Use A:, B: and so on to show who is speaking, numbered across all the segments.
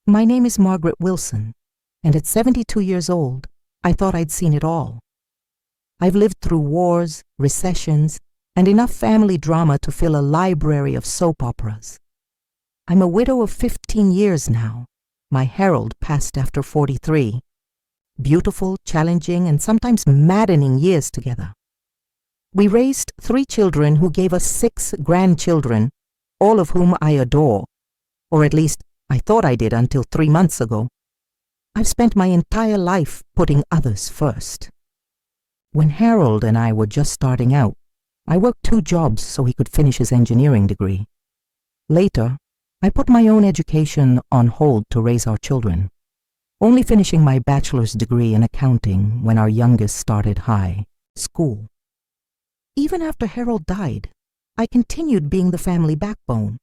A: My name is Margaret Wilson, and at 72 years old, I thought I'd seen it all. I've lived through wars, recessions, and enough family drama to fill a library of soap operas. I'm a widow of 15 years now. My Harold passed after 43. Beautiful, challenging, and sometimes maddening years together. We raised 3 children who gave us 6 grandchildren, all of whom I adore, or at least I thought I did until 3 months ago. I've spent my entire life putting others first. When Harold and I were just starting out, I worked 2 jobs so he could finish his engineering degree. Later, I put my own education on hold to raise our children, only finishing my bachelor's degree in accounting when our youngest started high school. Even after Harold died, I continued being the family backbone,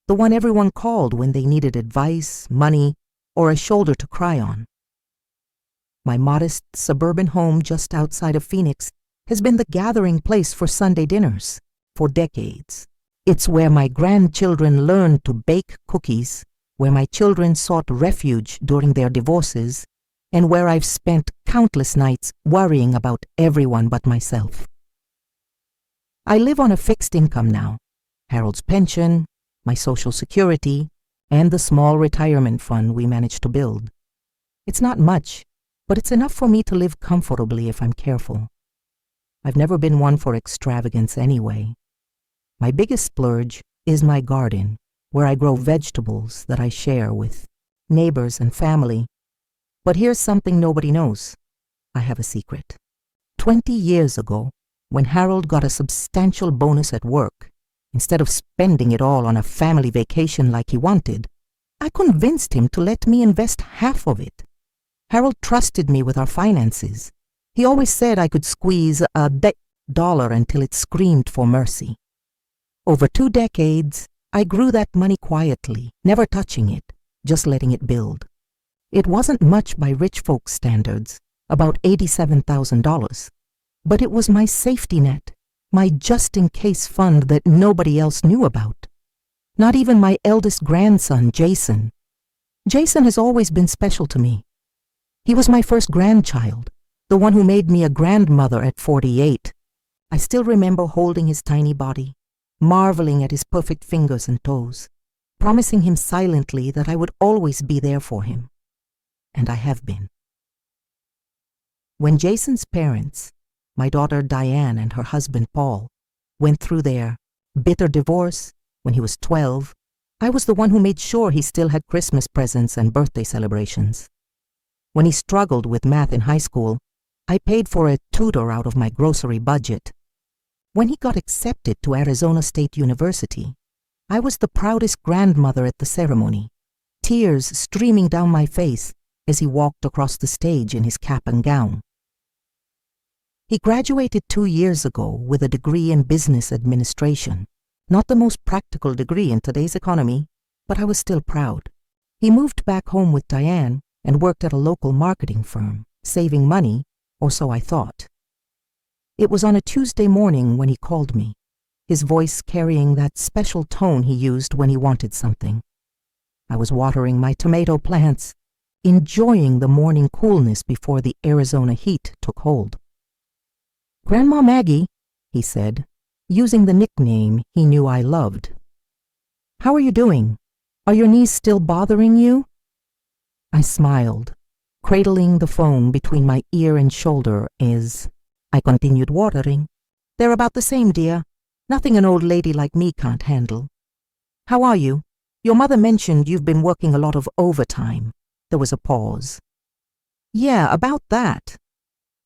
A: the one everyone called when they needed advice, money, or a shoulder to cry on. My modest suburban home just outside of Phoenix has been the gathering place for Sunday dinners for decades. It's where my grandchildren learned to bake cookies, where my children sought refuge during their divorces, and where I've spent countless nights worrying about everyone but myself. I live on a fixed income now, Harold's pension, my Social Security, and the small retirement fund we managed to build. It's not much, but it's enough for me to live comfortably if I'm careful. I've never been one for extravagance anyway. My biggest splurge is my garden, where I grow vegetables that I share with neighbors and family. But here's something nobody knows. I have a secret. 20 years ago, when Harold got a substantial bonus at work, instead of spending it all on a family vacation like he wanted, I convinced him to let me invest half of it. Harold trusted me with our finances. He always said I could squeeze a dollar until it screamed for mercy. Over 2 decades, I grew that money quietly, never touching it, just letting it build. It wasn't much by rich folks' standards, about $87,000, but it was my safety net, my just-in-case fund that nobody else knew about. Not even my eldest grandson, Jason. Jason has always been special to me. He was my first grandchild, the one who made me a grandmother at 48. I still remember holding his tiny body, marveling at his perfect fingers and toes, promising him silently that I would always be there for him. And I have been. When Jason's parents, my daughter Diane and her husband Paul, went through their bitter divorce when he was 12, I was the one who made sure he still had Christmas presents and birthday celebrations. When he struggled with math in high school, I paid for a tutor out of my grocery budget. When he got accepted to Arizona State University, I was the proudest grandmother at the ceremony, tears streaming down my face as he walked across the stage in his cap and gown. He graduated 2 years ago with a degree in business administration, not the most practical degree in today's economy, but I was still proud. He moved back home with Diane and worked at a local marketing firm, saving money, or so I thought. It was on a Tuesday morning when he called me, his voice carrying that special tone he used when he wanted something. I was watering my tomato plants, enjoying the morning coolness before the Arizona heat took hold. "Grandma Maggie," he said, using the nickname he knew I loved. "How are you doing? Are your knees still bothering you?" I smiled, cradling the phone between my ear and shoulder as I continued watering. "They're about the same, dear. Nothing an old lady like me can't handle. How are you? Your mother mentioned you've been working a lot of overtime." There was a pause. "Yeah, about that.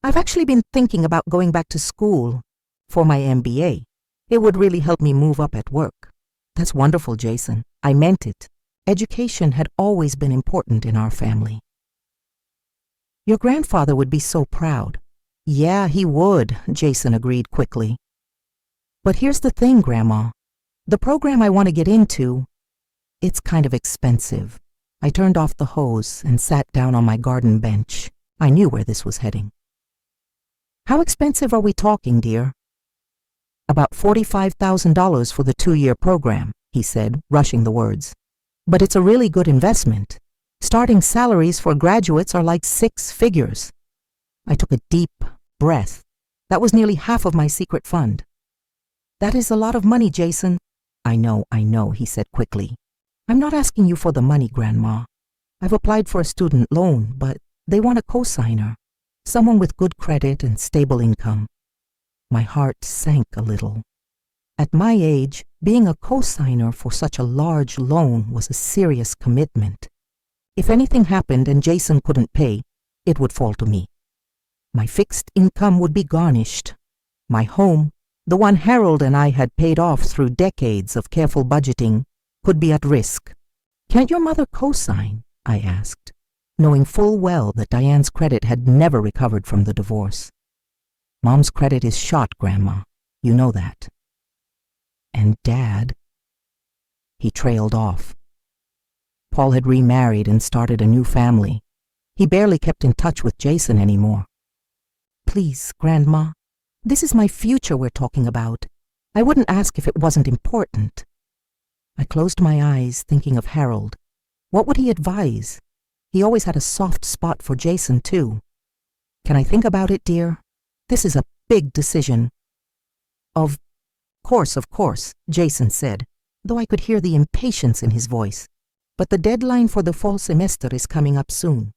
A: I've actually been thinking about going back to school for my MBA. It would really help me move up at work." "That's wonderful, Jason." I meant it. Education had always been important in our family. "Your grandfather would be so proud." "Yeah, he would," Jason agreed quickly. "But here's the thing, Grandma. The program I want to get into, it's kind of expensive." I turned off the hose and sat down on my garden bench. I knew where this was heading. "How expensive are we talking, dear?" "About $45,000 for the 2-year program," he said, rushing the words. "But it's a really good investment. Starting salaries for graduates are like 6 figures. I took a deep breath. That was nearly half of my secret fund. That is a lot of money, Jason. I know, he said quickly. I'm not asking you for the money, Grandma. I've applied for a student loan, but they want a co-signer, someone with good credit and stable income. My heart sank a little. At my age, being a co-signer for such a large loan was a serious commitment. If anything happened and Jason couldn't pay, it would fall to me. My fixed income would be garnished. My home, the one Harold and I had paid off through decades of careful budgeting, could be at risk. Can't your mother co-sign? I asked, knowing full well that Diane's credit had never recovered from the divorce. Mom's credit is shot, Grandma. You know that. And Dad? He trailed off. Paul had remarried and started a new family. He barely kept in touch with Jason anymore. Please, Grandma, this is my future we're talking about. I wouldn't ask if it wasn't important. I closed my eyes, thinking of Harold. What would he advise? He always had a soft spot for Jason, too. Can I think about it, dear? This is a big decision. Of course, Jason said, though I could hear the impatience in his voice. But the deadline for the fall semester is coming up soon.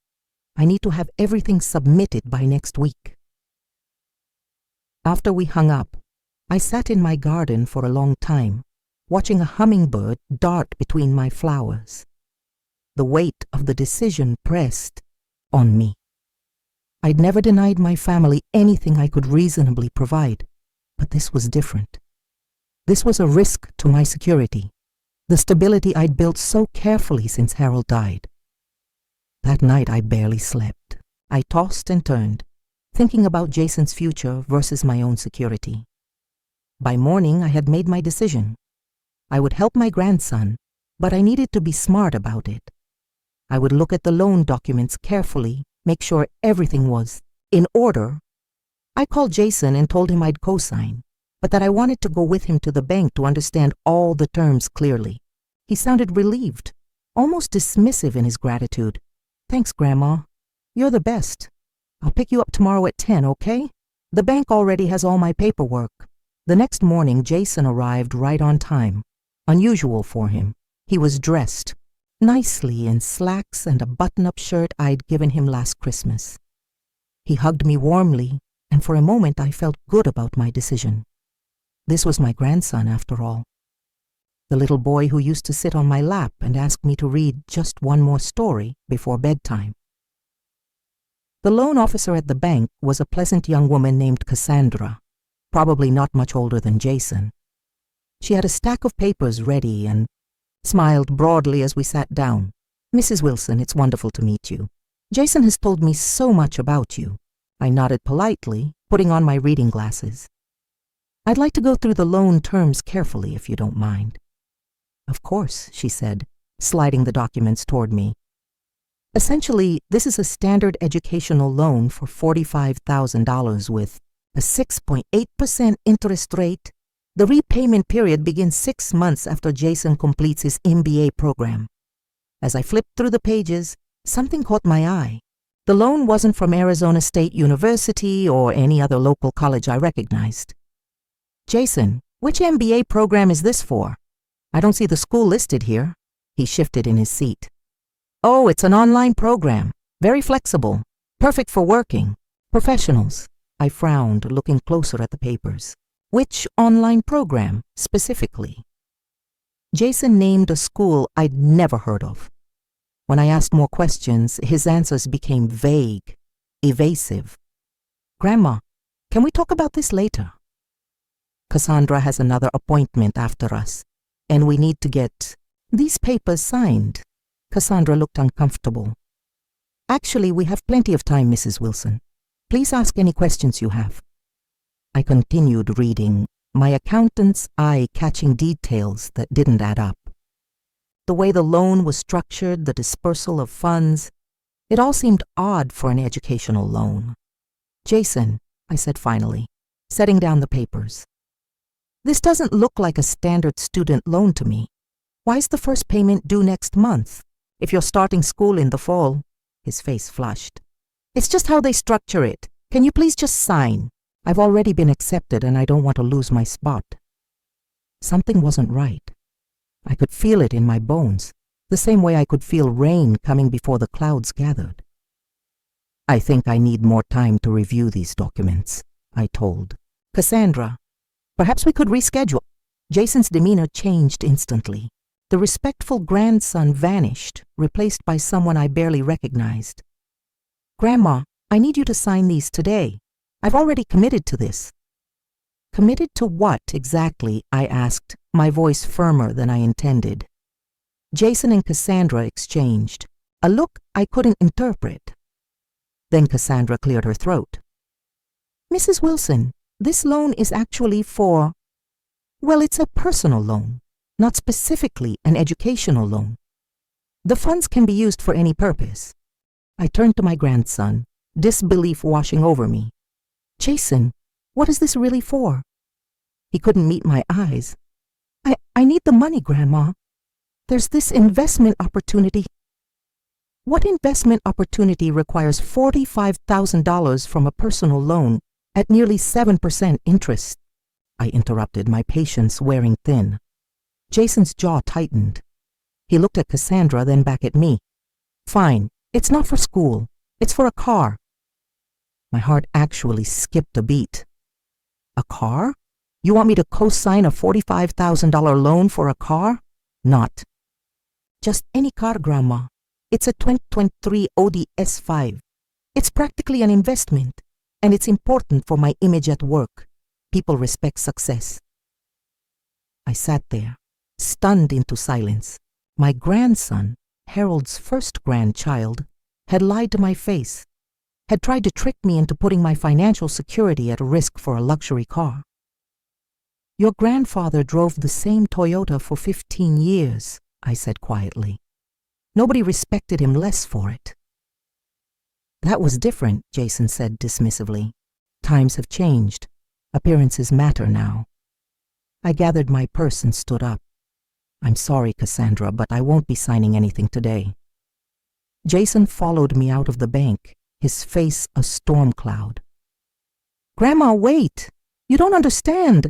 A: I need to have everything submitted by next week. After we hung up, I sat in my garden for a long time, watching a hummingbird dart between my flowers. The weight of the decision pressed on me. I'd never denied my family anything I could reasonably provide, but this was different. This was a risk to my security, the stability I'd built so carefully since Harold died. That night I barely slept. I tossed and turned, thinking about Jason's future versus my own security. By morning, I had made my decision. I would help my grandson, but I needed to be smart about it. I would look at the loan documents carefully, make sure everything was in order. I called Jason and told him I'd co-sign, but that I wanted to go with him to the bank to understand all the terms clearly. He sounded relieved, almost dismissive in his gratitude. Thanks, Grandma. You're the best. I'll pick you up tomorrow at 10, okay? The bank already has all my paperwork. The next morning, Jason arrived right on time. Unusual for him. He was dressed nicely in slacks and a button-up shirt I'd given him last Christmas. He hugged me warmly, and for a moment I felt good about my decision. This was my grandson, after all. The little boy who used to sit on my lap and ask me to read just one more story before bedtime. The loan officer at the bank was a pleasant young woman named Cassandra, probably not much older than Jason. She had a stack of papers ready and smiled broadly as we sat down. Mrs. Wilson, it's wonderful to meet you. Jason has told me so much about you. I nodded politely, putting on my reading glasses. I'd like to go through the loan terms carefully, if you don't mind. Of course, she said, sliding the documents toward me. Essentially, this is a standard educational loan for $45,000 with a 6.8% interest rate. The repayment period begins 6 months after Jason completes his MBA program. As I flipped through the pages, something caught my eye. The loan wasn't from Arizona State University or any other local college I recognized. Jason, which MBA program is this for? I don't see the school listed here. He shifted in his seat. Oh, it's an online program. Very flexible. Perfect for working professionals. I frowned, looking closer at the papers. Which online program, specifically? Jason named a school I'd never heard of. When I asked more questions, his answers became vague, evasive. Grandma, can we talk about this later? Cassandra has another appointment after us, and we need to get these papers signed. Cassandra looked uncomfortable. Actually, we have plenty of time, Mrs. Wilson. Please ask any questions you have. I continued reading, my accountant's eye catching details that didn't add up. The way the loan was structured, the dispersal of funds, it all seemed odd for an educational loan. Jason, I said finally, setting down the papers. This doesn't look like a standard student loan to me. Why is the first payment due next month? If you're starting school in the fall." His face flushed. "It's just how they structure it. Can you please just sign? I've already been accepted and I don't want to lose my spot." Something wasn't right. I could feel it in my bones, the same way I could feel rain coming before the clouds gathered. "I think I need more time to review these documents," I told. "Cassandra, perhaps we could reschedule." Jason's demeanor changed instantly. The respectful grandson vanished, replaced by someone I barely recognized. "Grandma, I need you to sign these today. I've already committed to this." "Committed to what exactly?" I asked, my voice firmer than I intended. Jason and Cassandra exchanged, a look I couldn't interpret. Then Cassandra cleared her throat. "Mrs. Wilson, this loan is actually for, well, it's a personal loan, not specifically an educational loan. The funds can be used for any purpose." I turned to my grandson, disbelief washing over me. "Jason, what is this really for?" He couldn't meet my eyes. I need the money, Grandma. There's this investment opportunity." "What investment opportunity requires $45,000 from a personal loan at nearly 7% interest?" I interrupted, my patience wearing thin. Jason's jaw tightened. He looked at Cassandra, then back at me. "Fine, it's not for school. It's for a car." My heart actually skipped a beat. "A car? You want me to co-sign a $45,000 loan for a car?" "Not." "Just any car, Grandma. It's a 2023 Audi S5. It's practically an investment, and it's important for my image at work. People respect success." I sat there, stunned into silence. My grandson, Harold's first grandchild, had lied to my face, had tried to trick me into putting my financial security at risk for a luxury car. "Your grandfather drove the same Toyota for 15 years, I said quietly. "Nobody respected him less for it." "That was different," Jason said dismissively. "Times have changed. Appearances matter now." I gathered my purse and stood up. "I'm sorry, Cassandra, but I won't be signing anything today." Jason followed me out of the bank, his face a storm cloud. "Grandma, wait! You don't understand!"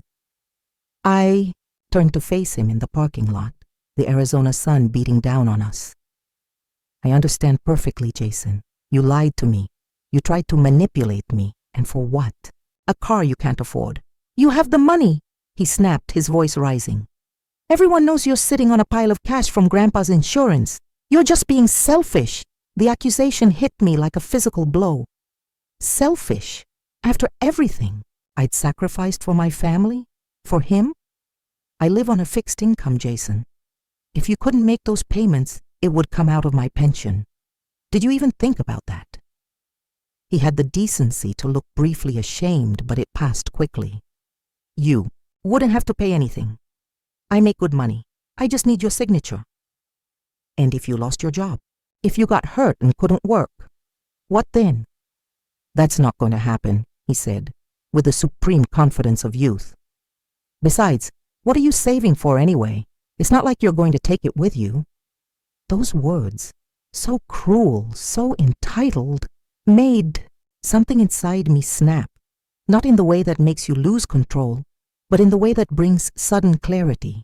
A: I turned to face him in the parking lot, the Arizona sun beating down on us. "I understand perfectly, Jason. You lied to me. You tried to manipulate me. And for what? A car you can't afford." "You have the money," he snapped, his voice rising. "Everyone knows you're sitting on a pile of cash from Grandpa's insurance. You're just being selfish." The accusation hit me like a physical blow. Selfish? After everything I'd sacrificed for my family? For him? "I live on a fixed income, Jason. If you couldn't make those payments, it would come out of my pension. Did you even think about that?" He had the decency to look briefly ashamed, but it passed quickly. "You wouldn't have to pay anything. I make good money. I just need your signature." "And if you lost your job? If you got hurt and couldn't work? What then?" "That's not going to happen," he said, with the supreme confidence of youth. "Besides, what are you saving for anyway? It's not like you're going to take it with you." Those words, so cruel, so entitled, made something inside me snap, not in the way that makes you lose control, but in the way that brings sudden clarity.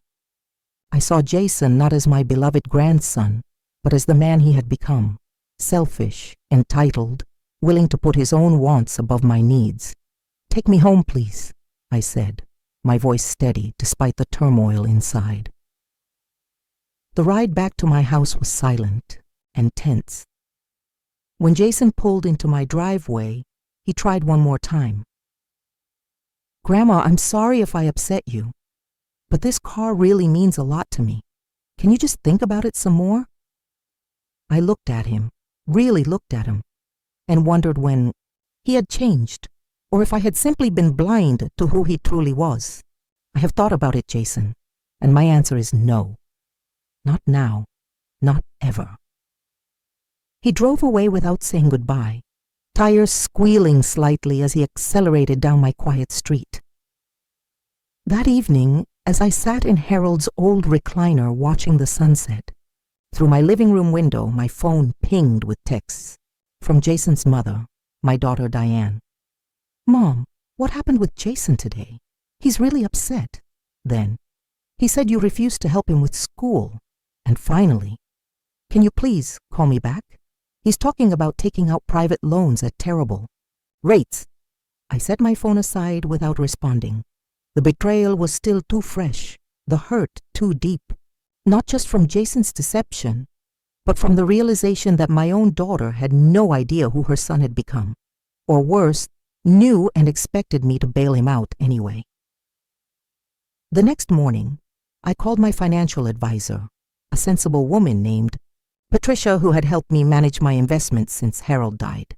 A: I saw Jason not as my beloved grandson, but as the man he had become, selfish, entitled, willing to put his own wants above my needs. "Take me home, please," I said, my voice steady despite the turmoil inside. The ride back to my house was silent and tense. When Jason pulled into my driveway, he tried one more time. "Grandma, I'm sorry if I upset you, but this car really means a lot to me. Can you just think about it some more?" I looked at him, really looked at him, and wondered when he had changed, or if I had simply been blind to who he truly was. "I have thought about it, Jason, and my answer is no. Not now, not ever." He drove away without saying goodbye, tires squealing slightly as he accelerated down my quiet street. That evening, as I sat in Harold's old recliner watching the sunset, Through my living room window, my phone pinged with texts from Jason's mother, my daughter Diane. "Mom, what happened with Jason today? He's really upset." Then, "He said you refused to help him with school." And finally, "Can you please call me back? He's talking about taking out private loans at terrible rates." I set my phone aside without responding. The betrayal was still too fresh, the hurt too deep, not just from Jason's deception, but from the realization that my own daughter had no idea who her son had become, or worse, knew and expected me to bail him out anyway. The next morning, I called my financial advisor, a sensible woman named Patricia, who had helped me manage my investments since Harold died.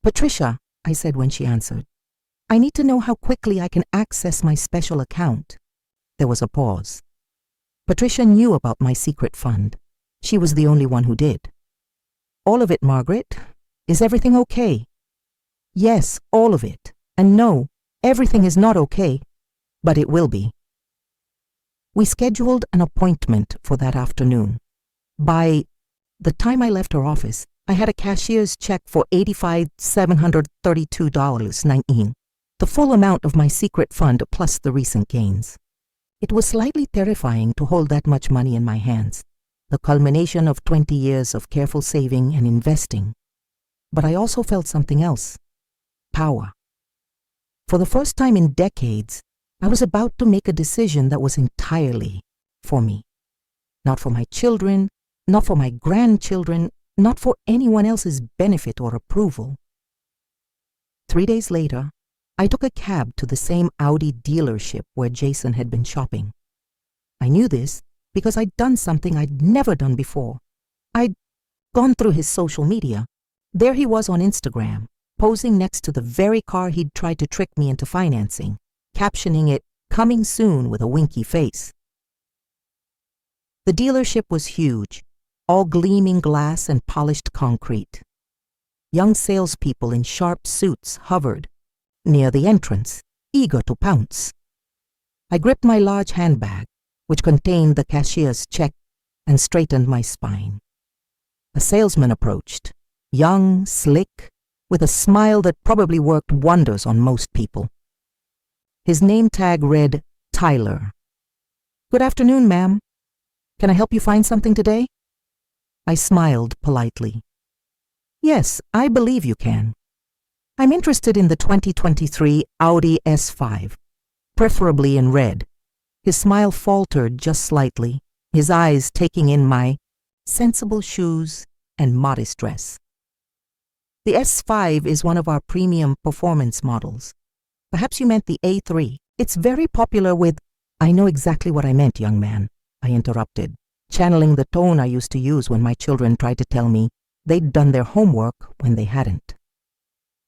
A: "Patricia," I said when she answered, "I need to know how quickly I can access my special account." There was a pause. Patricia knew about my secret fund. She was the only one who did. "All of it, Margaret. Is everything okay?" "Yes, all of it. And no, everything is not okay, but it will be." We scheduled an appointment for that afternoon. By the time I left her office, I had a cashier's check for $85,732.19, the full amount of my secret fund plus the recent gains. It was slightly terrifying to hold that much money in my hands, the culmination of 20 years of careful saving and investing. But I also felt something else: power. For the first time in decades, I was about to make a decision that was entirely for me. Not for my children, not for my grandchildren, not for anyone else's benefit or approval. 3 days later, I took a cab to the same Audi dealership where Jason had been shopping. I knew this because I'd done something I'd never done before. I'd gone through his social media. There he was on Instagram, posing next to the very car he'd tried to trick me into financing, captioning it, "Coming soon," with a winky face. The dealership was huge, all gleaming glass and polished concrete. Young salespeople in sharp suits hovered near the entrance, eager to pounce. I gripped my large handbag, which contained the cashier's check, and straightened my spine. A salesman approached, young, slick, with a smile that probably worked wonders on most people. His name tag read Tyler. "Good afternoon, ma'am. Can I help you find something today?" I smiled politely. "Yes, I believe you can. I'm interested in the 2023 Audi S5, preferably in red." His smile faltered just slightly, his eyes taking in my sensible shoes and modest dress. "The S5 is one of our premium performance models. Perhaps you meant the A3. It's very popular with—" "I know exactly what I meant, young man," I interrupted, channeling the tone I used to use when my children tried to tell me they'd done their homework when they hadn't.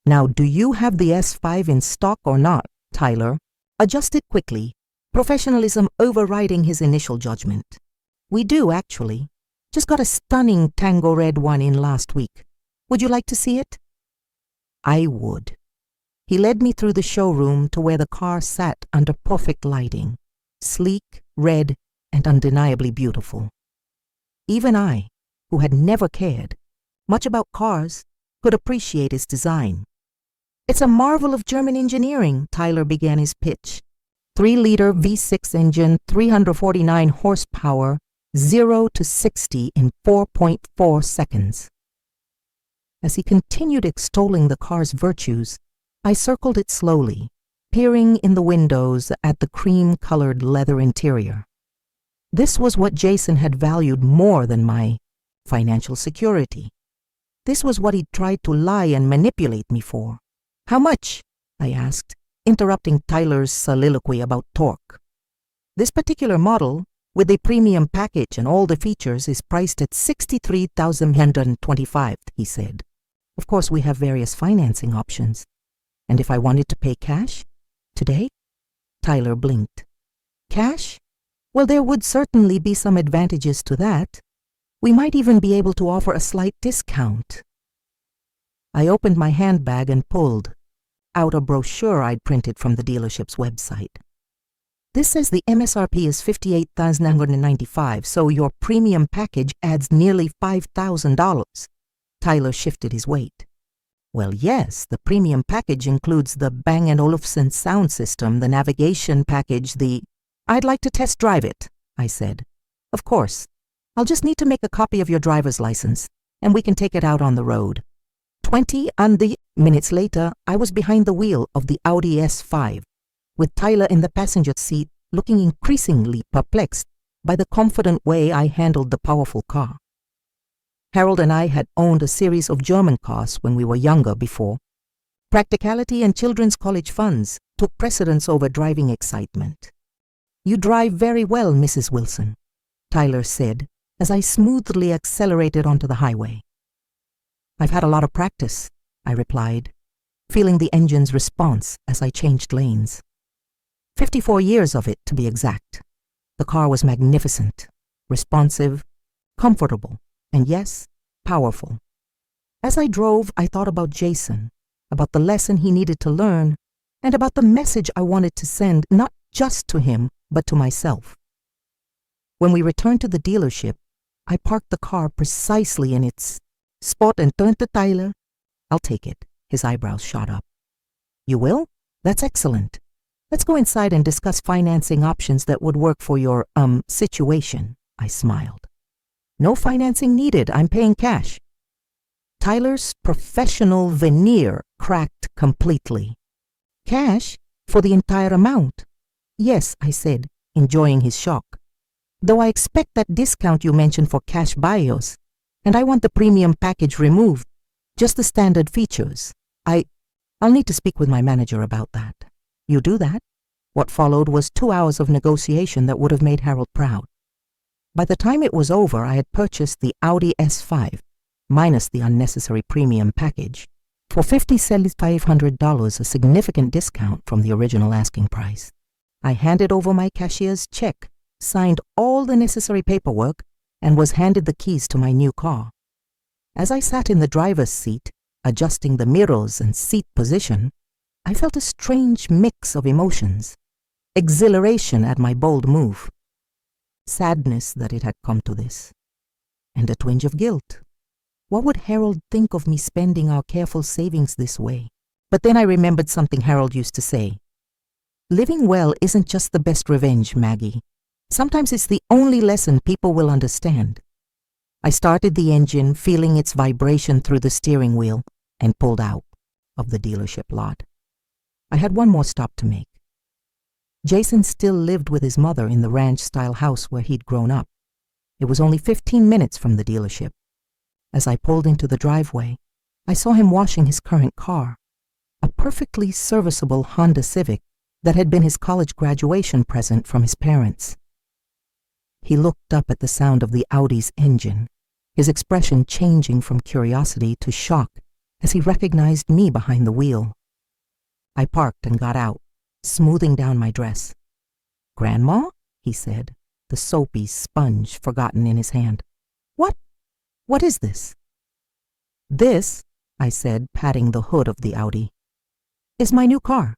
A: "Now, do you have the S5 in stock or not?" Tyler adjusted quickly, professionalism overriding his initial judgment. "We do, actually. Just got a stunning tango red one in last week. Would you like to see it?" I would. He led me through the showroom to where the car sat under perfect lighting, sleek, red, and undeniably beautiful. Even I, who had never cared much about cars, could appreciate its design. "It's a marvel of German engineering," Tyler began his pitch. 3-liter V6 engine, 349 horsepower, 0 to 60 in 4.4 seconds. As he continued extolling the car's virtues, I circled it slowly, peering in the windows at the cream-colored leather interior. This was what Jason had valued more than my financial security. This was what he'd tried to lie and manipulate me for. "How much?" I asked, interrupting Tyler's soliloquy about torque. "This particular model, with a premium package and all the features, is priced at $63,125, he said. "Of course, we have various financing options. And if I wanted to pay cash? Today?" Tyler blinked. "Cash? Well, there would certainly be some advantages to that. We might even be able to offer a slight discount." I opened my handbag and pulled out a brochure I'd printed from the dealership's website. This says the MSRP is $58,995, so your premium package adds nearly $5,000. Tyler shifted his weight. Well, yes, the premium package includes the Bang & Olufsen sound system, the navigation package, I'd like to test drive it, I said. Of course. I'll just need to make a copy of your driver's license, and we can take it out on the road. 20 minutes later, I was behind the wheel of the Audi S5, with Tyler in the passenger seat, looking increasingly perplexed by the confident way I handled the powerful car. Harold and I had owned a series of German cars when we were younger before. Practicality and children's college funds took precedence over driving excitement. You drive very well, Mrs. Wilson, Tyler said as I smoothly accelerated onto the highway. I've had a lot of practice, I replied, feeling the engine's response as I changed lanes. 54 years of it, to be exact. The car was magnificent, responsive, comfortable, and yes, powerful. As I drove, I thought about Jason, about the lesson he needed to learn, and about the message I wanted to send not just to him, but to myself. When we returned to the dealership, I parked the car precisely in its spot and turned to Tyler. I'll take it. His eyebrows shot up. You will? That's excellent. Let's go inside and discuss financing options that would work for your, situation, I smiled. No financing needed. I'm paying cash. Tyler's professional veneer cracked completely. Cash? For the entire amount? Yes, I said, enjoying his shock. Though I expect that discount you mentioned for cash buyers, and I want the premium package removed, just the standard features. I'll need to speak with my manager about that. You do that? What followed was 2 hours of negotiation that would have made Harold proud. By the time it was over, I had purchased the Audi S5, minus the unnecessary premium package, for $5,500, a significant discount from the original asking price. I handed over my cashier's check, signed all the necessary paperwork, and was handed the keys to my new car. As I sat in the driver's seat, adjusting the mirrors and seat position, I felt a strange mix of emotions. Exhilaration at my bold move, sadness that it had come to this, and a twinge of guilt. What would Harold think of me spending our careful savings this way? But then I remembered something Harold used to say. Living well isn't just the best revenge, Maggie. Sometimes it's the only lesson people will understand. I started the engine, feeling its vibration through the steering wheel, and pulled out of the dealership lot. I had one more stop to make. Jason still lived with his mother in the ranch-style house where he'd grown up. It was only 15 minutes from the dealership. As I pulled into the driveway, I saw him washing his current car, a perfectly serviceable Honda Civic that had been his college graduation present from his parents. He looked up at the sound of the Audi's engine, his expression changing from curiosity to shock as he recognized me behind the wheel. I parked and got out, smoothing down my dress. "Grandma?" he said, the soapy sponge forgotten in his hand. What is this?" "This," I said, patting the hood of the Audi, "is my new car.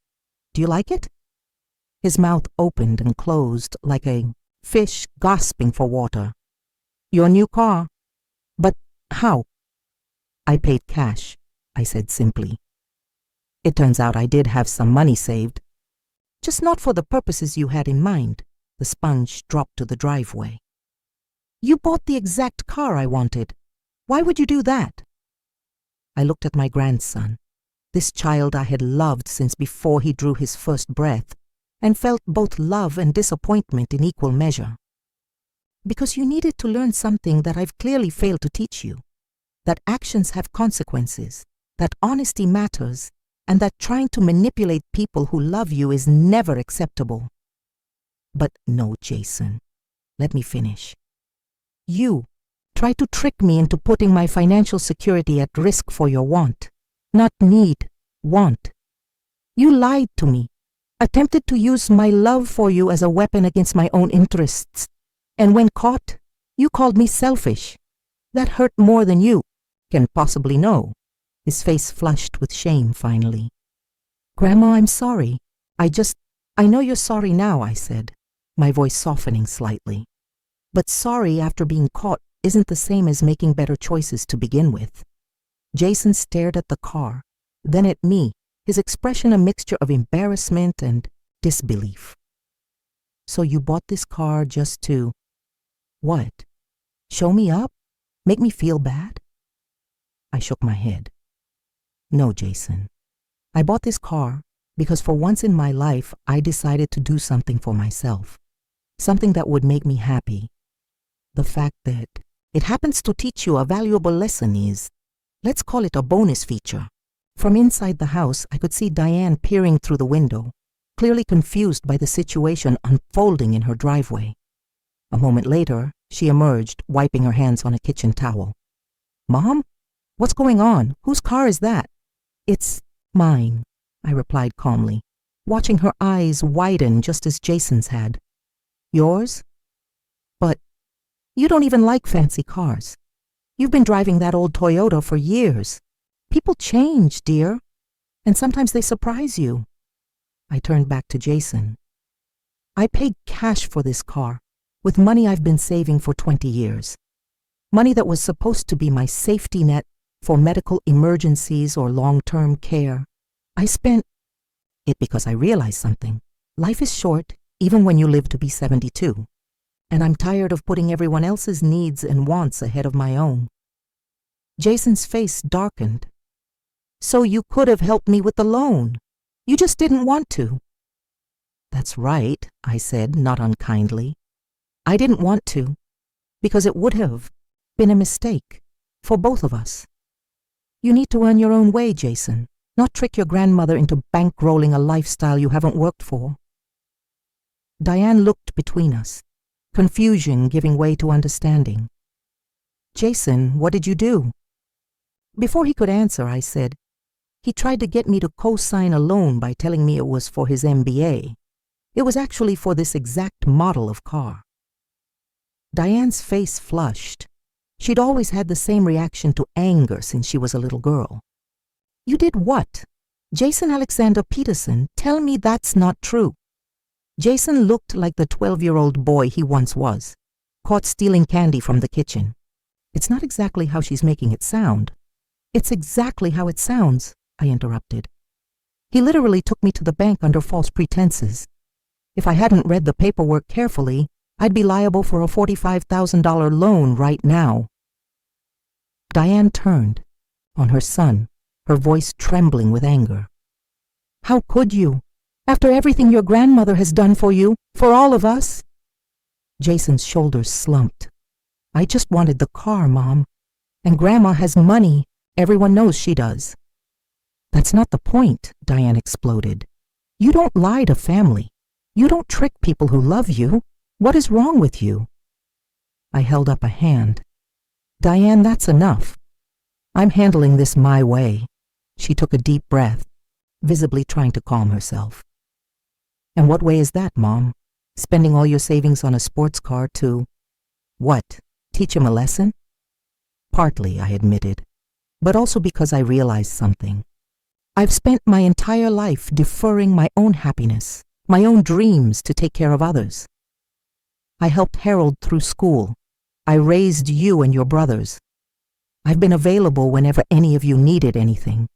A: Do you like it?" His mouth opened and closed like a fish gasping for water. "Your new car? But how?" "I paid cash," I said simply. "It turns out I did have some money saved. Just not for the purposes you had in mind." The sponge dropped to the driveway. "You bought the exact car I wanted. Why would you do that?" I looked at my grandson, this child I had loved since before he drew his first breath, and felt both love and disappointment in equal measure. "Because you needed to learn something that I've clearly failed to teach you, that actions have consequences, that honesty matters, and that trying to manipulate people who love you is never acceptable." "But no, Jason. Let me finish. You tried to trick me into putting my financial security at risk for your want. Not need, want. You lied to me, attempted to use my love for you as a weapon against my own interests. And when caught, you called me selfish. That hurt more than you can possibly know." His face flushed with shame finally. "Grandma, I'm sorry. I I know you're sorry now, I said, my voice softening slightly. But sorry after being caught isn't the same as making better choices to begin with. Jason stared at the car, then at me, his expression a mixture of embarrassment and disbelief. So you bought this car just to… what? Show me up? Make me feel bad? I shook my head. No, Jason. I bought this car because for once in my life I decided to do something for myself, something that would make me happy. The fact that it happens to teach you a valuable lesson is, let's call it a bonus feature. From inside the house, I could see Diane peering through the window, clearly confused by the situation unfolding in her driveway. A moment later, she emerged, wiping her hands on a kitchen towel. Mom? What's going on? Whose car is that? It's mine, I replied calmly, watching her eyes widen just as Jason's had. Yours? But you don't even like fancy cars. You've been driving that old Toyota for years. People change, dear, and sometimes they surprise you. I turned back to Jason. I paid cash for this car, with money I've been saving for 20 years. Money that was supposed to be my safety net for medical emergencies or long-term care. I spent it because I realized something. Life is short, even when you live to be 72. And I'm tired of putting everyone else's needs and wants ahead of my own. Jason's face darkened. So you could have helped me with the loan. You just didn't want to. That's right, I said, not unkindly. I didn't want to, because it would have been a mistake for both of us. You need to earn your own way, Jason, not trick your grandmother into bankrolling a lifestyle you haven't worked for. Diane looked between us, confusion giving way to understanding. Jason, what did you do? Before he could answer, I said, he tried to get me to co-sign a loan by telling me it was for his MBA. It was actually for this exact model of car. Diane's face flushed. She'd always had the same reaction to anger since she was a little girl. You did what? Jason Alexander Peterson, tell me that's not true. Jason looked like the 12-year-old boy he once was, caught stealing candy from the kitchen. It's not exactly how she's making it sound. It's exactly how it sounds, I interrupted. He literally took me to the bank under false pretenses. If I hadn't read the paperwork carefully, I'd be liable for a $45,000 loan right now. Diane turned on her son, her voice trembling with anger. How could you? After everything your grandmother has done for you, for all of us? Jason's shoulders slumped. I just wanted the car, Mom. And Grandma has money. Everyone knows she does. That's not the point, Diane exploded. You don't lie to family. You don't trick people who love you. What is wrong with you? I held up a hand. Diane, that's enough. I'm handling this my way. She took a deep breath, visibly trying to calm herself. And what way is that, Mom? Spending all your savings on a sports car to… what? Teach him a lesson? Partly, I admitted, but also because I realized something. I've spent my entire life deferring my own happiness, my own dreams to take care of others. I helped Harold through school. I raised you and your brothers. I've been available whenever any of you needed anything,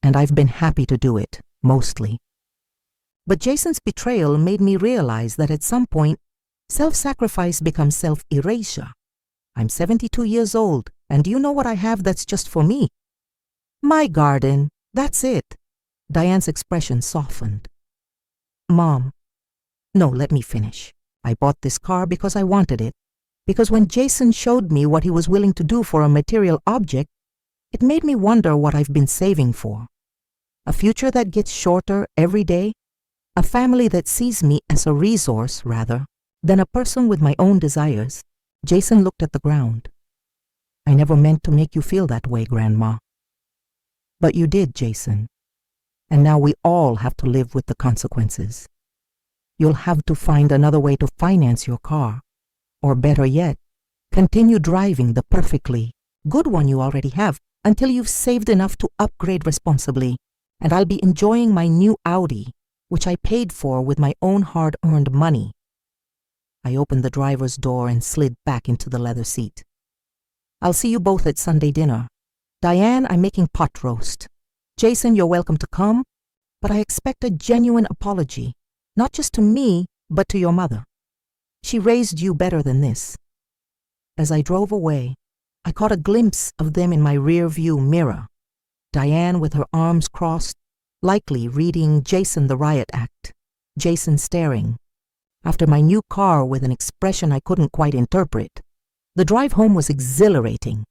A: and I've been happy to do it, mostly. But Jason's betrayal made me realize that at some point, self-sacrifice becomes self-erasure. I'm 72 years old, and do you know what I have that's just for me? My garden, that's it. Diane's expression softened. Mom, no, let me finish. I bought this car because I wanted it. Because when Jason showed me what he was willing to do for a material object, it made me wonder what I've been saving for. A future that gets shorter every day? A family that sees me as a resource, rather, than a person with my own desires. Jason looked at the ground. I never meant to make you feel that way, Grandma. But you did, Jason. And now we all have to live with the consequences. You'll have to find another way to finance your car. Or better yet, continue driving the perfectly good one you already have until you've saved enough to upgrade responsibly, and I'll be enjoying my new Audi, which I paid for with my own hard-earned money. I opened the driver's door and slid back into the leather seat. I'll see you both at Sunday dinner. Diane, I'm making pot roast. Jason, you're welcome to come, but I expect a genuine apology, not just to me, but to your mother. She raised you better than this. As I drove away, I caught a glimpse of them in my rear-view mirror. Diane with her arms crossed, likely reading Jason the Riot Act. Jason staring. After my new car with an expression I couldn't quite interpret. The drive home was exhilarating.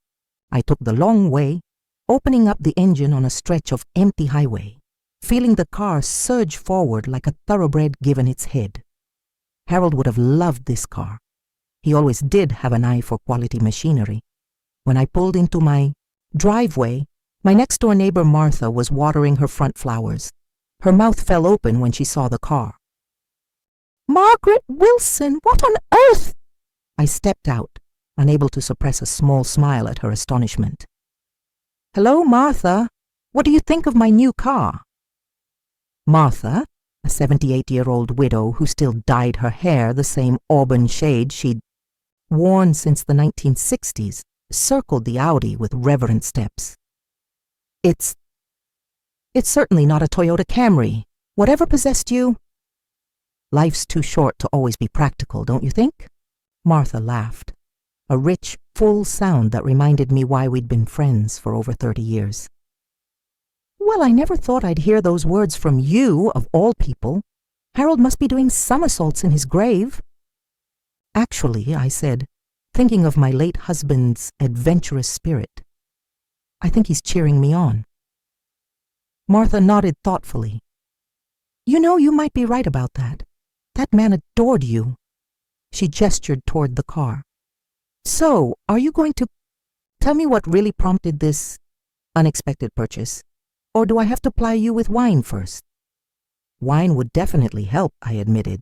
A: I took the long way, opening up the engine on a stretch of empty highway, feeling the car surge forward like a thoroughbred given its head. Harold would have loved this car. He always did have an eye for quality machinery. When I pulled into my driveway, my next-door neighbor Martha was watering her front flowers. Her mouth fell open when she saw the car. "Margaret Wilson, what on earth?" I stepped out, unable to suppress a small smile at her astonishment. "Hello, Martha. What do you think of my new car?" Martha, a 78-year-old widow who still dyed her hair the same auburn shade she'd worn since the 1960s, circled the Audi with reverent steps. It's certainly not a Toyota Camry. Whatever possessed you?" "Life's too short to always be practical, don't you think?" Martha laughed, a rich, full sound that reminded me why we'd been friends for over 30 years. "Well, I never thought I'd hear those words from you, of all people. Harold must be doing somersaults in his grave." "Actually," I said, thinking of my late husband's adventurous spirit, "I think he's cheering me on." Martha nodded thoughtfully. "You know, you might be right about that. That man adored you." She gestured toward the car. "So, are you going to tell me what really prompted this unexpected purchase? Or do I have to ply you with wine first?" "Wine would definitely help," I admitted.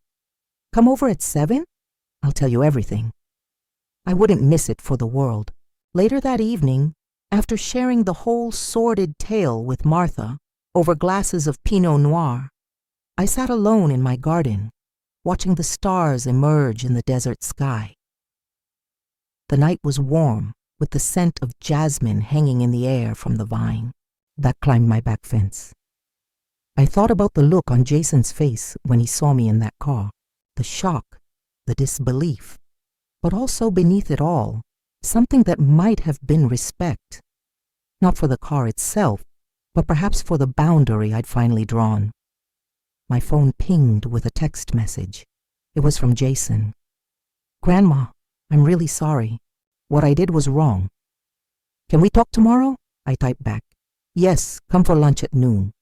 A: "Come over at 7? I'll tell you everything." I wouldn't miss it for the world. Later that evening, after sharing the whole sordid tale with Martha over glasses of Pinot Noir, I sat alone in my garden, watching the stars emerge in the desert sky. The night was warm, with the scent of jasmine hanging in the air from the vine that climbed my back fence. I thought about the look on Jason's face when he saw me in that car, the shock, the disbelief, but also beneath it all, something that might have been respect, not for the car itself, but perhaps for the boundary I'd finally drawn. My phone pinged with a text message. It was from Jason. "Grandma, I'm really sorry. What I did was wrong. Can we talk tomorrow?" I typed back. "Yes, come for lunch at noon."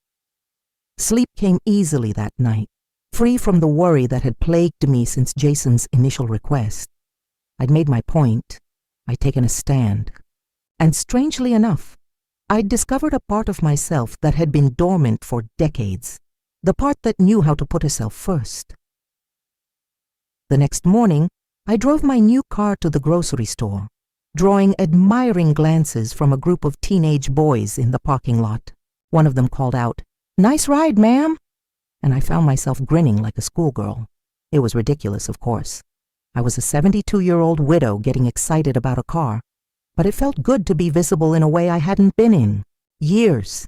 A: Sleep came easily that night, free from the worry that had plagued me since Jason's initial request. I'd made my point. I'd taken a stand. And strangely enough, I'd discovered a part of myself that had been dormant for decades, the part that knew how to put herself first. The next morning, I drove my new car to the grocery store, drawing admiring glances from a group of teenage boys in the parking lot. One of them called out, "Nice ride, ma'am," and I found myself grinning like a schoolgirl. It was ridiculous, of course. I was a 72-year-old widow getting excited about a car, but it felt good to be visible in a way I hadn't been in years.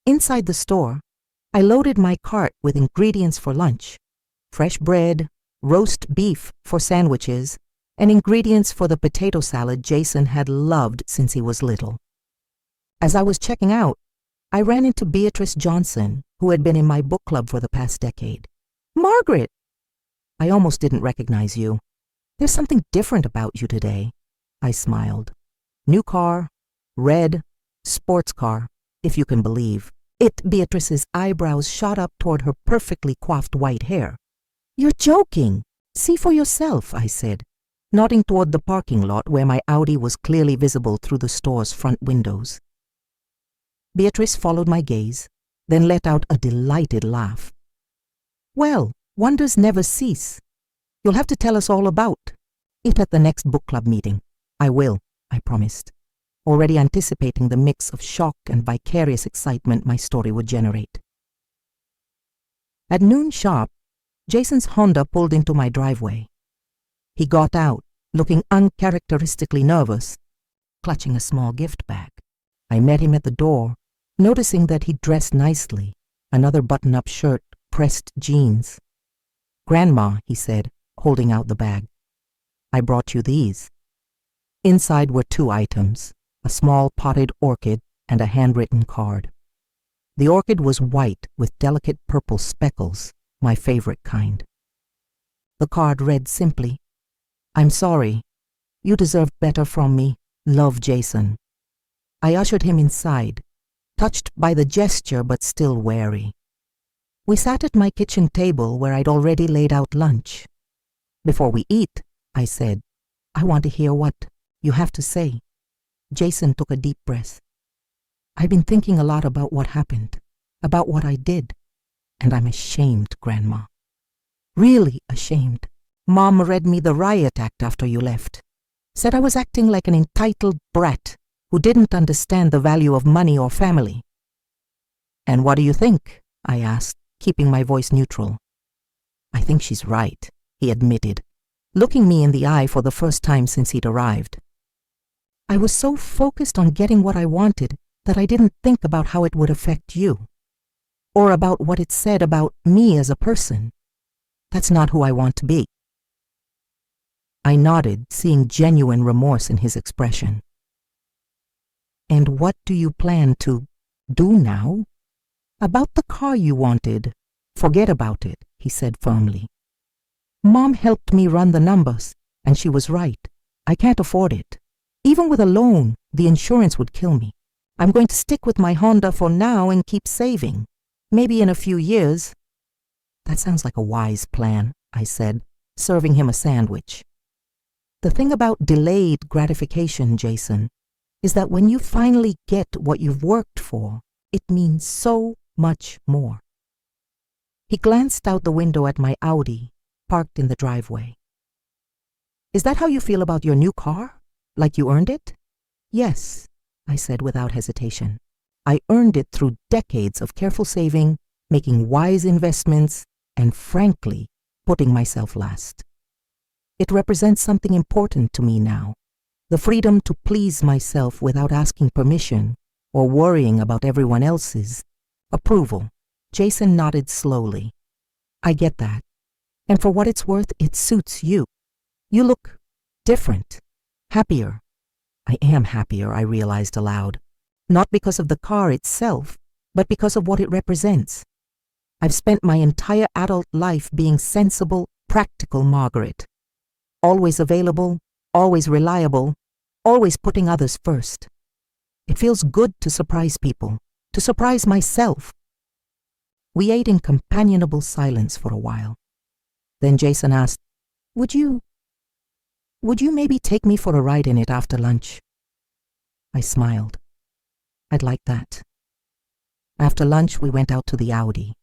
A: Inside the store, I loaded my cart with ingredients for lunch: fresh bread, roast beef for sandwiches, and ingredients for the potato salad Jason had loved since he was little. As I was checking out, I ran into Beatrice Johnson, who had been in my book club for the past decade. "Margaret!" "I almost didn't recognize you. There's something different about you today." I smiled. New car, red, sports car, if you can believe. Beatrice's eyebrows shot up toward her perfectly coiffed white hair. "You're joking. See for yourself," I said, nodding toward the parking lot where my Audi was clearly visible through the store's front windows. Beatrice followed my gaze, then let out a delighted laugh. "Well, wonders never cease. You'll have to tell us all about it at the next book club meeting." "I will," I promised, already anticipating the mix of shock and vicarious excitement my story would generate. At noon sharp, Jason's Honda pulled into my driveway. He got out, looking uncharacteristically nervous, clutching a small gift bag. I met him at the door, noticing that he dressed nicely, another button-up shirt, pressed jeans. "Grandma," he said, holding out the bag. "I brought you these." Inside were 2 items, a small potted orchid and a handwritten card. The orchid was white with delicate purple speckles, my favorite kind. The card read simply, "I'm sorry. You deserved better from me. Love, Jason." I ushered him inside, touched by the gesture but still wary. We sat at my kitchen table where I'd already laid out lunch. "Before we eat," I said, "I want to hear what you have to say." Jason took a deep breath. "I've been thinking a lot about what happened, about what I did, and I'm ashamed, Grandma. Really ashamed. Mom read me the riot act after you left. Said I was acting like an entitled brat who didn't understand the value of money or family." "And what do you think?" I asked, keeping my voice neutral. "I think she's right," he admitted, looking me in the eye for the first time since he'd arrived. "I was so focused on getting what I wanted that I didn't think about how it would affect you, or about what it said about me as a person. That's not who I want to be." I nodded, seeing genuine remorse in his expression. "And what do you plan to do now?" "About the car you wanted, forget about it," he said firmly. "Mom helped me run the numbers, and she was right. I can't afford it. Even with a loan, the insurance would kill me. I'm going to stick with my Honda for now and keep saving. Maybe in a few years." "That sounds like a wise plan," I said, serving him a sandwich. "The thing about delayed gratification, Jason, is that when you finally get what you've worked for, it means so much more." He glanced out the window at my Audi, parked in the driveway. "Is that how you feel about your new car? Like you earned it?" "Yes," I said without hesitation. "I earned it through decades of careful saving, making wise investments, and frankly, putting myself last. It represents something important to me now, the freedom to please myself without asking permission or worrying about everyone else's approval." Jason nodded slowly. "I get that. And for what it's worth, it suits you. You look different, happier." I am happier, I realized aloud. Not because of the car itself, but because of what it represents. I've spent my entire adult life being sensible, practical Margaret. Always available, always reliable, always putting others first. It feels good to surprise people, to surprise myself. We ate in companionable silence for a while. Then Jason asked, Would you maybe take me for a ride in it after lunch?" I smiled. "I'd like that." After lunch, we went out to the Audi.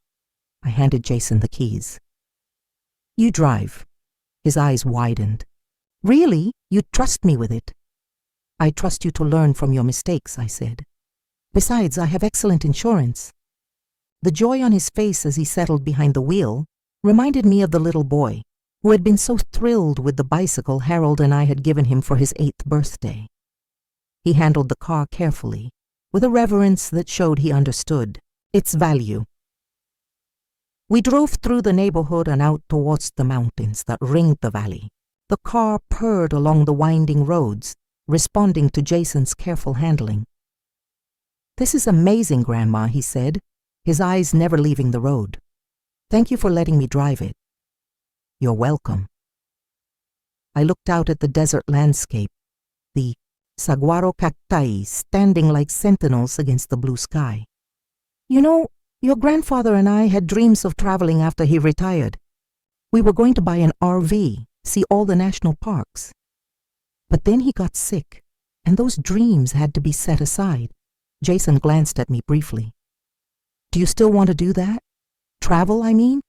A: I handed Jason the keys. "You drive." His eyes widened. "Really? You'd trust me with it?" "I trust you to learn from your mistakes," I said. "Besides, I have excellent insurance." The joy on his face as he settled behind the wheel reminded me of the little boy who had been so thrilled with the bicycle Harold and I had given him for his 8th birthday. He handled the car carefully, with a reverence that showed he understood its value. We drove through the neighborhood and out towards the mountains that ringed the valley. The car purred along the winding roads, responding to Jason's careful handling. "This is amazing, Grandma," he said, his eyes never leaving the road. "Thank you for letting me drive it." "You're welcome." I looked out at the desert landscape, the saguaro cacti standing like sentinels against the blue sky. "You know, your grandfather and I had dreams of traveling after he retired. We were going to buy an RV, see all the national parks. But then he got sick, and those dreams had to be set aside." Jason glanced at me briefly. "Do you still want to do that? Travel, I mean?"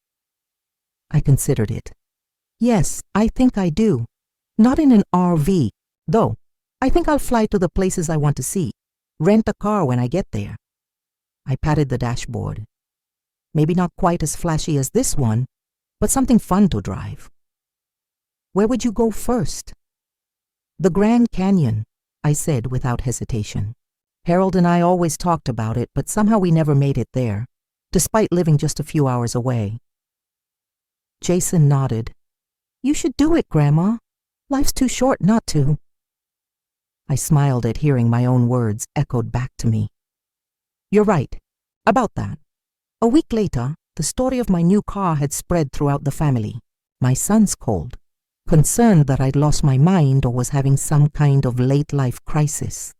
A: I considered it. "Yes, I think I do. Not in an RV, though. I think I'll fly to the places I want to see. Rent a car when I get there." I patted the dashboard. Maybe not quite as flashy as this one, but something fun to drive. Where would you go first? The Grand Canyon, I said without hesitation. Harold and I always talked about it, but somehow we never made it there, despite living just a few hours away. Jason nodded. You should do it, Grandma. Life's too short not to. I smiled at hearing my own words echoed back to me. You're right. About that. A week later, the story of my new car had spread throughout the family. My sons called, concerned that I'd lost my mind or was having some kind of late-life crisis.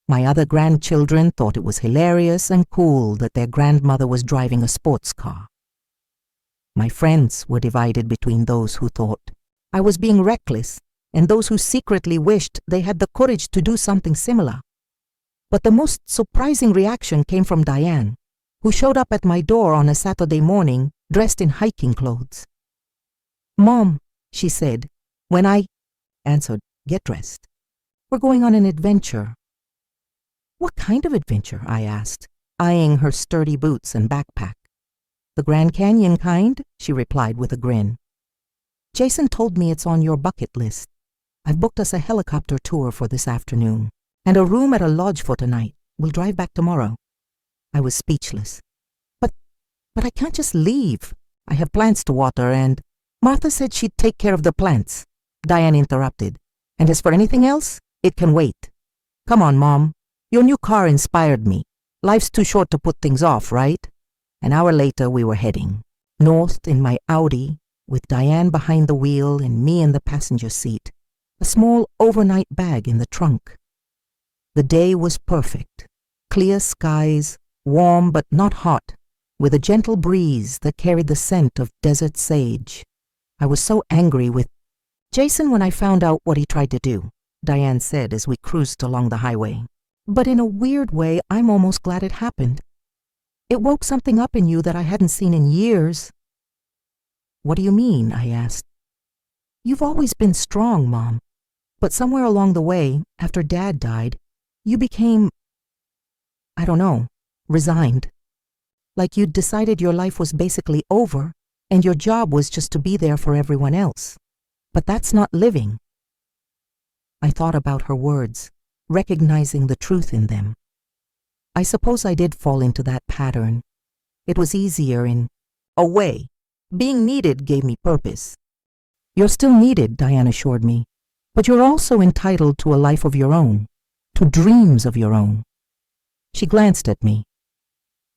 A: My other grandchildren thought it was hilarious and cool that their grandmother was driving a sports car. My friends were divided between those who thought I was being reckless and those who secretly wished they had the courage to do something similar. But the most surprising reaction came from Diane, who showed up at my door on a Saturday morning dressed in hiking clothes. Mom, she said, when I answered, get dressed. We're going on an adventure. What kind of adventure? I asked, eyeing her sturdy boots and backpack. The Grand Canyon kind, she replied with a grin. Jason told me it's on your bucket list. I've booked us a helicopter tour for this afternoon and a room at a lodge for tonight. We'll drive back tomorrow. I was speechless. But I can't just leave. I have plants to water and Martha said she'd take care of the plants. Diane interrupted. And as for anything else, it can wait. Come on, Mom. Your new car inspired me. Life's too short to put things off, right? An hour later, we were heading north in my Audi, with Diane behind the wheel and me in the passenger seat, a small overnight bag in the trunk. The day was perfect. Clear skies, warm but not hot, with a gentle breeze that carried the scent of desert sage. I was so angry with Jason when I found out what he tried to do, Diane said as we cruised along the highway. But in a weird way, I'm almost glad it happened. It woke something up in you that I hadn't seen in years. What do you mean? I asked. You've always been strong, Mom. But somewhere along the way, after Dad died, you became, I don't know, resigned. Like you'd decided your life was basically over and your job was just to be there for everyone else. But that's not living. I thought about her words, recognizing the truth in them. I suppose I did fall into that pattern. It was easier in a way. Being needed gave me purpose. You're still needed, Diane assured me, but you're also entitled to a life of your own, to dreams of your own. She glanced at me.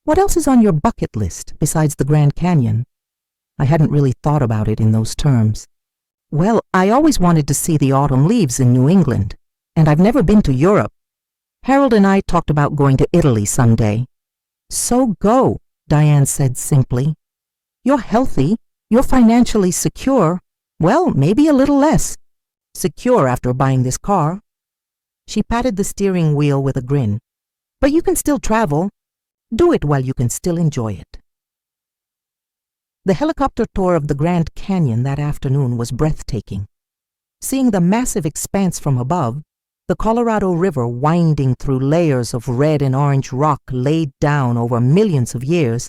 A: What else is on your bucket list besides the Grand Canyon? I hadn't really thought about it in those terms. Well, I always wanted to see the autumn leaves in New England, and I've never been to Europe. Harold and I talked about going to Italy someday. So go, Diane said simply. You're healthy, you're financially secure, well, maybe a little less secure after buying this car. She patted the steering wheel with a grin. But you can still travel. Do it while you can still enjoy it. The helicopter tour of the Grand Canyon that afternoon was breathtaking. Seeing the massive expanse from above, the Colorado River winding through layers of red and orange rock laid down over millions of years,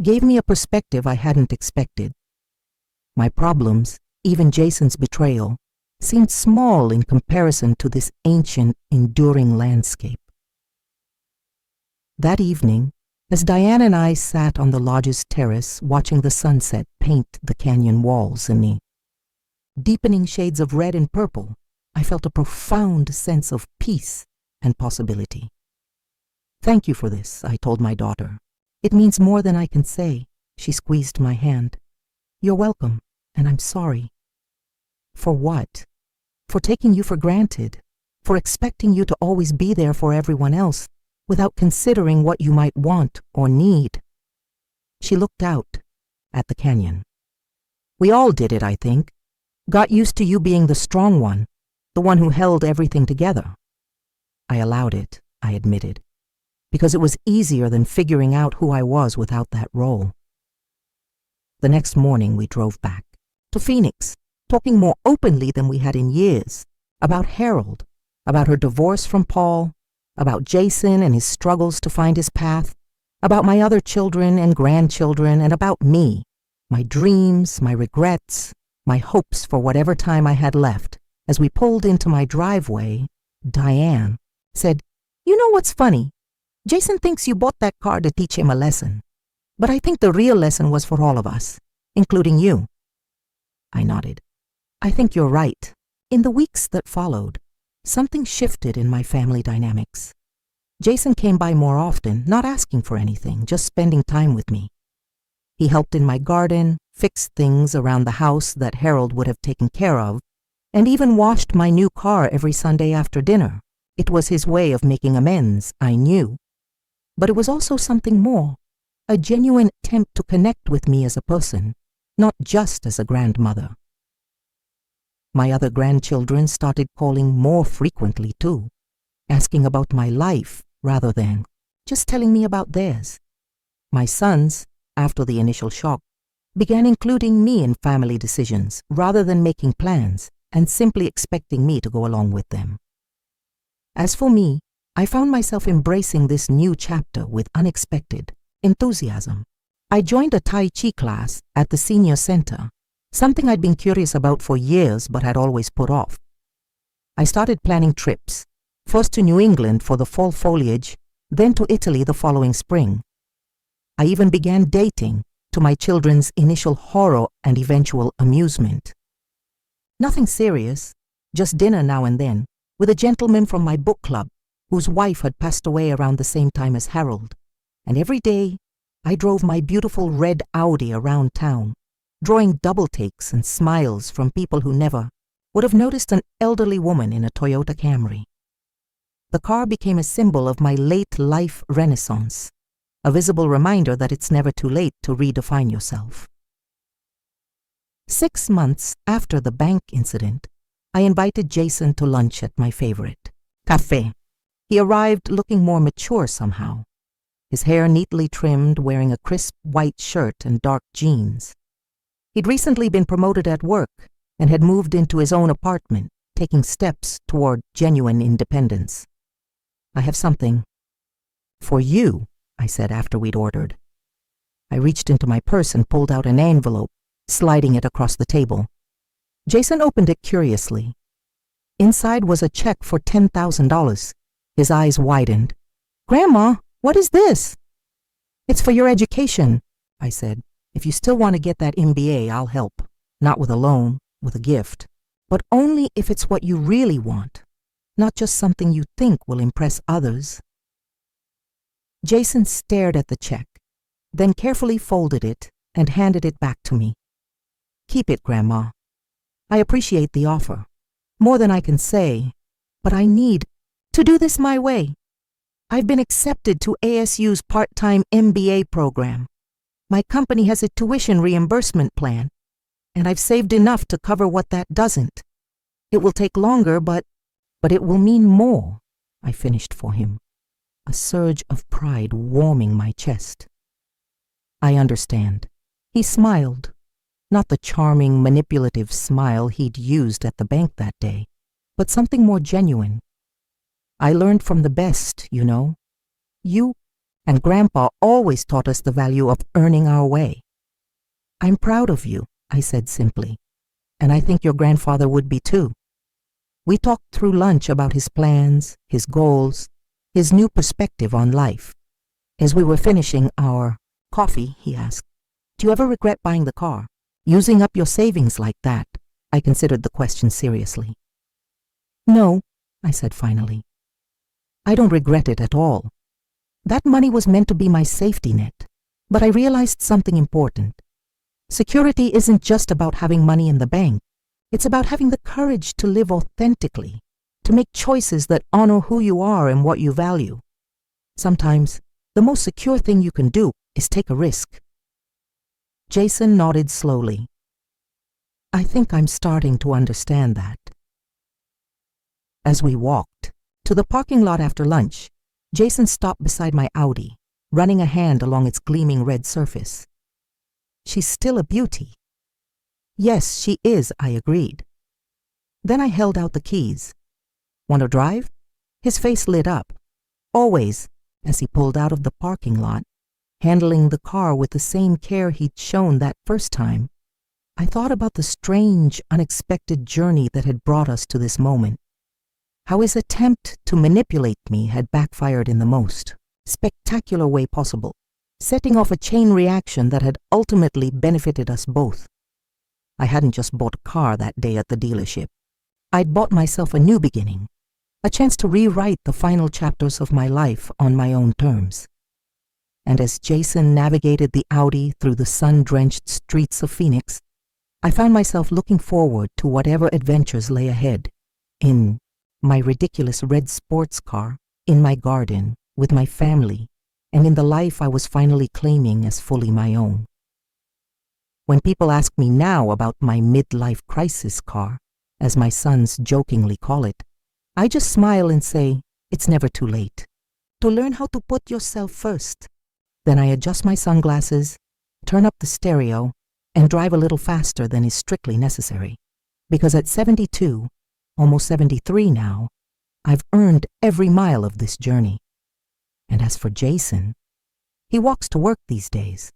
A: gave me a perspective I hadn't expected. My problems, even Jason's betrayal, seemed small in comparison to this ancient, enduring landscape. That evening, as Diane and I sat on the lodge's terrace watching the sunset paint the canyon walls in the deepening shades of red and purple, I felt a profound sense of peace and possibility. Thank you for this, I told my daughter. It means more than I can say. She squeezed my hand. You're welcome, and I'm sorry. For what? For taking you for granted, for expecting you to always be there for everyone else, without considering what you might want or need. She looked out at the canyon. We all did it, I think. Got used to you being the strong one, the one who held everything together. I allowed it, I admitted, because it was easier than figuring out who I was without that role. The next morning we drove back to Phoenix, talking more openly than we had in years, about Harold, about her divorce from Paul, about Jason and his struggles to find his path, about my other children and grandchildren, and about me, my dreams, my regrets, my hopes for whatever time I had left. As we pulled into my driveway, Diane said, "You know what's funny? Jason thinks you bought that car to teach him a lesson. But I think the real lesson was for all of us, including you." I nodded. "I think you're right." In the weeks that followed, something shifted in my family dynamics. Jason came by more often, not asking for anything, just spending time with me. He helped in my garden, fixed things around the house that Harold would have taken care of, and even washed my new car every Sunday after dinner. It was his way of making amends, I knew. But it was also something more, a genuine attempt to connect with me as a person, not just as a grandmother. My other grandchildren started calling more frequently too, asking about my life rather than just telling me about theirs. My sons, after the initial shock, began including me in family decisions rather than making plans and simply expecting me to go along with them. As for me, I found myself embracing this new chapter with unexpected enthusiasm. I joined a Tai Chi class at the senior center, something I'd been curious about for years but had always put off. I started planning trips, first to New England for the fall foliage, then to Italy the following spring. I even began dating, to my children's initial horror and eventual amusement. Nothing serious, just dinner now and then, with a gentleman from my book club, whose wife had passed away around the same time as Harold. And every day, I drove my beautiful red Audi around town, drawing double takes and smiles from people who never would have noticed an elderly woman in a Toyota Camry. The car became a symbol of my late life renaissance, a visible reminder that it's never too late to redefine yourself. 6 months after the bank incident, I invited Jason to lunch at my favorite, Café. He arrived looking more mature somehow, his hair neatly trimmed, wearing a crisp white shirt and dark jeans. He'd recently been promoted at work and had moved into his own apartment, taking steps toward genuine independence. "I have something for you," I said after we'd ordered. I reached into my purse and pulled out an envelope, sliding it across the table. Jason opened it curiously. Inside was a check for $10,000. His eyes widened. "Grandma, what is this?" "It's for your education," I said. "If you still want to get that MBA, I'll help. Not with a loan, with a gift. But only if it's what you really want, not just something you think will impress others." Jason stared at the check, then carefully folded it and handed it back to me. "Keep it, Grandma. I appreciate the offer, more than I can say, but I need to do this my way. I've been accepted to ASU's part-time MBA program. My company has a tuition reimbursement plan, and I've saved enough to cover what that doesn't. It will take longer, but it will mean more," I finished for him, a surge of pride warming my chest. "I understand." He smiled, not the charming, manipulative smile he'd used at the bank that day, but something more genuine. "I learned from the best, you know. You and Grandpa always taught us the value of earning our way." "I'm proud of you," I said simply, "and I think your grandfather would be too." We talked through lunch about his plans, his goals, his new perspective on life. As we were finishing our coffee, he asked, "Do you ever regret buying the car? Using up your savings like that?" I considered the question seriously. "No," I said finally. "I don't regret it at all. That money was meant to be my safety net, but I realized something important. Security isn't just about having money in the bank. It's about having the courage to live authentically, to make choices that honor who you are and what you value. Sometimes, the most secure thing you can do is take a risk." Jason nodded slowly. "I think I'm starting to understand that." As we walked to the parking lot after lunch, Jason stopped beside my Audi, running a hand along its gleaming red surface. "She's still a beauty." "Yes, she is," I agreed. Then I held out the keys. "Want to drive?" His face lit up. "Always," as he pulled out of the parking lot handling the car with the same care he'd shown that first time, I thought about the strange, unexpected journey that had brought us to this moment. How his attempt to manipulate me had backfired in the most spectacular way possible, setting off a chain reaction that had ultimately benefited us both. I hadn't just bought a car that day at the dealership. I'd bought myself a new beginning, a chance to rewrite the final chapters of my life on my own terms. And as Jason navigated the Audi through the sun-drenched streets of Phoenix, I found myself looking forward to whatever adventures lay ahead, in my ridiculous red sports car, in my garden, with my family, and in the life I was finally claiming as fully my own. When people ask me now about my midlife crisis car, as my sons jokingly call it, I just smile and say, it's never too late to learn how to put yourself first. Then I adjust my sunglasses, turn up the stereo, and drive a little faster than is strictly necessary. Because at 72, almost 73 now, I've earned every mile of this journey. And as for Jason, he walks to work these days.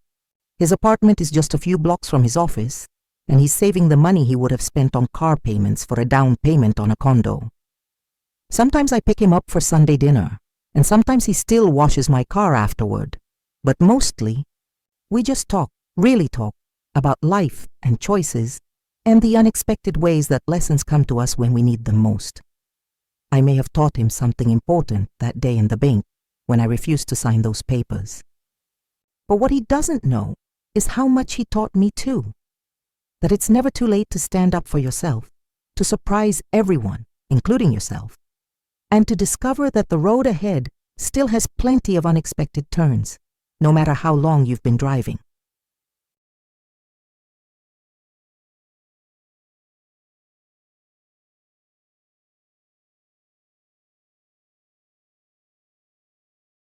A: His apartment is just a few blocks from his office, and he's saving the money he would have spent on car payments for a down payment on a condo. Sometimes I pick him up for Sunday dinner, and sometimes he still washes my car afterward. But mostly, we just talk, really talk, about life and choices and the unexpected ways that lessons come to us when we need them most. I may have taught him something important that day in the bank when I refused to sign those papers. But what he doesn't know is how much he taught me too. That it's never too late to stand up for yourself, to surprise everyone, including yourself, and to discover that the road ahead still has plenty of unexpected turns, no matter how long you've been driving.